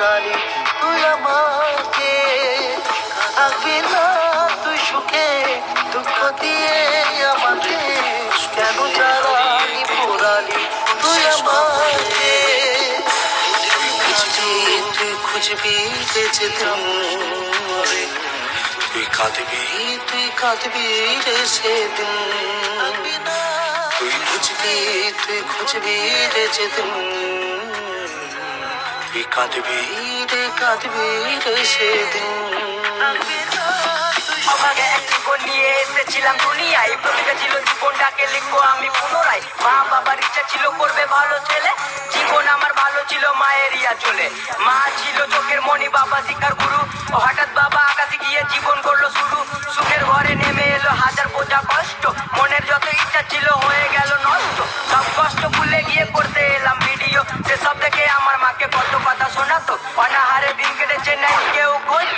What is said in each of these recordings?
পোড়ালি তুই আমাকে, থাকবি না তুই সুখে দুঃখ দিয়ে আমাকে, কেন জ্বালানি পোড়ালি তুই আমাকে। তুই খুঁজবি বেঁচে দিন, তুই কাঁদবি রে সেদিন, তুই খুঁজবি রে যেদিন, তুই কাঁদবি রে সেদিন। আমাকে এক জীবন নিয়ে এসেছিলাম দুনিয়ায়, প্রতিটা ছিল জীবনটাকে লিখবো আমি পুনরায়। মা বাবার ইচ্ছা ছিল করবে ভালো ছেলে, জীবন আমার ভালো ছিল মায়ের ইয়া চলে। মা ছিল চোখের মণি, বাবা শিক্ষার গুরু, হঠাৎ বাবা আকাশে গিয়ে জীবন করলো শুরু। সুখের ঘরে নেমে এলো হাজার বোঝা কষ্ট, মনের যত ইচ্ছা ছিল হয়ে গেল নষ্ট। সব কষ্ট ভুলে গিয়ে করতে এলাম ভিডিও, সেসব দেখে আমার মাকে কত কথা শোনাতো। অনাহারে দিন কেটেছে নাই কেউ খোঁজ,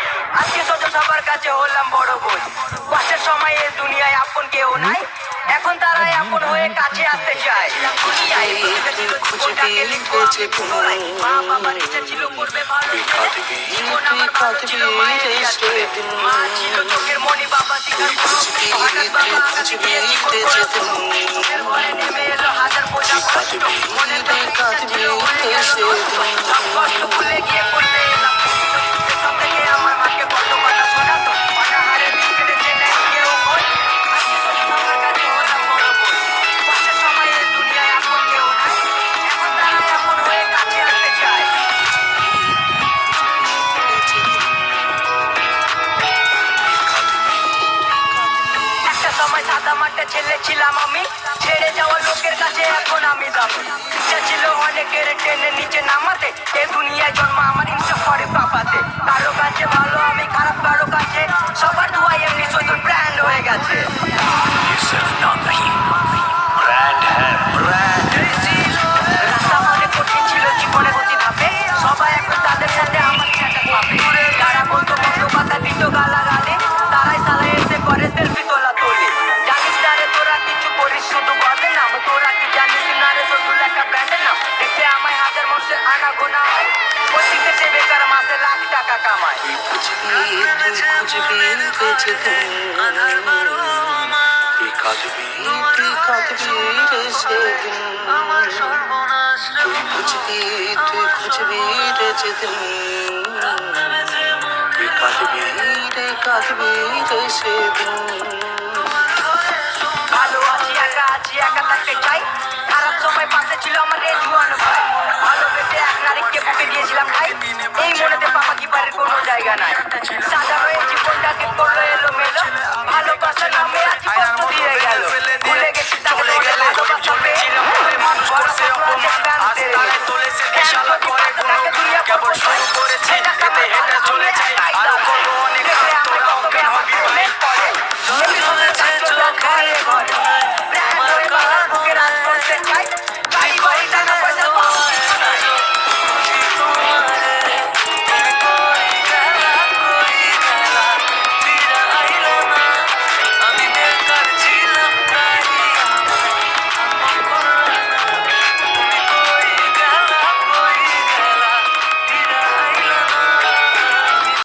আজকে সোজা সবার কাছে হলাম বড় বোঝ। কষ্টের সময় এই দুনিয়ায় আপন কেউ নাই, এখন তারাই আপন হয়ে কাছে আসতে চায়। দুনিয়ায় জীবনটাকে লিখবো আমি পুনরায়, মা বাবার ইচ্ছা ছিল করবে ভালো ছেলে, জীবন আমার ভালো ছিল মায়ের ইয়া চলে। মা ছিল চোখের মণি, বাবা শিখার গুরু, হঠাৎ বাবা আকাশে গিয়ে জীবন করলো শুরু। সুখের ঘরে নেমে এলো হাজার বোঝা কষ্ট, মনের যত ইচ্ছা ছিল হয়ে গেল নষ্ট। সব কষ্ট ভুলে গিয়ে করতে এলাম ভিডিও, সেসব থেকে আমার মাকে কত কথা শোনাতো। অনাহারে দিন কেটেছে নাই কেউ খোঁজ, আজকে সোজা সবার কাছে হলাম বড় বোঝ। কষ্টের সময় এই দুনিয়ায় আপন কেউ নাই, এখন তারাই আপন হয়ে কাছে আসতে চায়। একটা সময় সাদা মাঠে ছেলে ছিলাম আমি, ছেড়ে যাওয়া লোকের কাছে এখন আমি দামি। ইচ্ছা ছিল অনেকের টেনে নিচে নামাতে, এ দুনিয়ায় জন্ম আমার ইচ্ছা করে পাপাতে। কারো কাছে ভালো আমি খারাপ, কারো কাছে সবার ধোয়াই এমনি শুধু ব্র্যান্ড হয়ে গেছে। রাস্তা অনেক কঠিন ছিল জীবনে গতি ধাপে, সবাই এখন তাদের সাথে আমার স্ট্যাটাস পাবে। যারা বলতো বন্ধ কথা দিত গালাগালি, তারাই সালা এসে করে সেলফি তোলা তোলে। জানিস না রে তোরা কিছু করিস শুধু বদনাম, তোরা কি জানিস না রে শুধু একটা ব্র্যান্ডের নাম। দেখতে আমায় হাজার মানুষের আনা গোনা হয়, ওই দিক থেকে বেকার মাসে লাখ টাকা কামায়। তুই খুঁজবি বেঁচে দিন, তুই কাঁদবি রে সেদিন, তুই খুঁজবি রে যেদিন, তুই কাঁদবি রে সেদিন। ভালো আছি একা থাকতে চাই, খারাপ সময় পাশে ছিল আমার রে জুয়ান ভাই। ভালোবেসে এক নারীকে বুকে দিয়েছিলাম ভাই, এই মনেতে পাপা কি পারের কোনো জায়গা নাই। সাজানো এই জীবনটাকে করলো এলো মেলো, ভালোবাসার নামে আজ কষ্ট দিয়ে গেল। ভুলে গেছি তাকে তোমাদের ভালোবাসা পেয়ে, মানুষ করছে অপমান, আজ তারে তোলেছে বিশাল করে গুণগান, কেবল শুরু করেছে হেঁটে হেঁটে চলে যায়।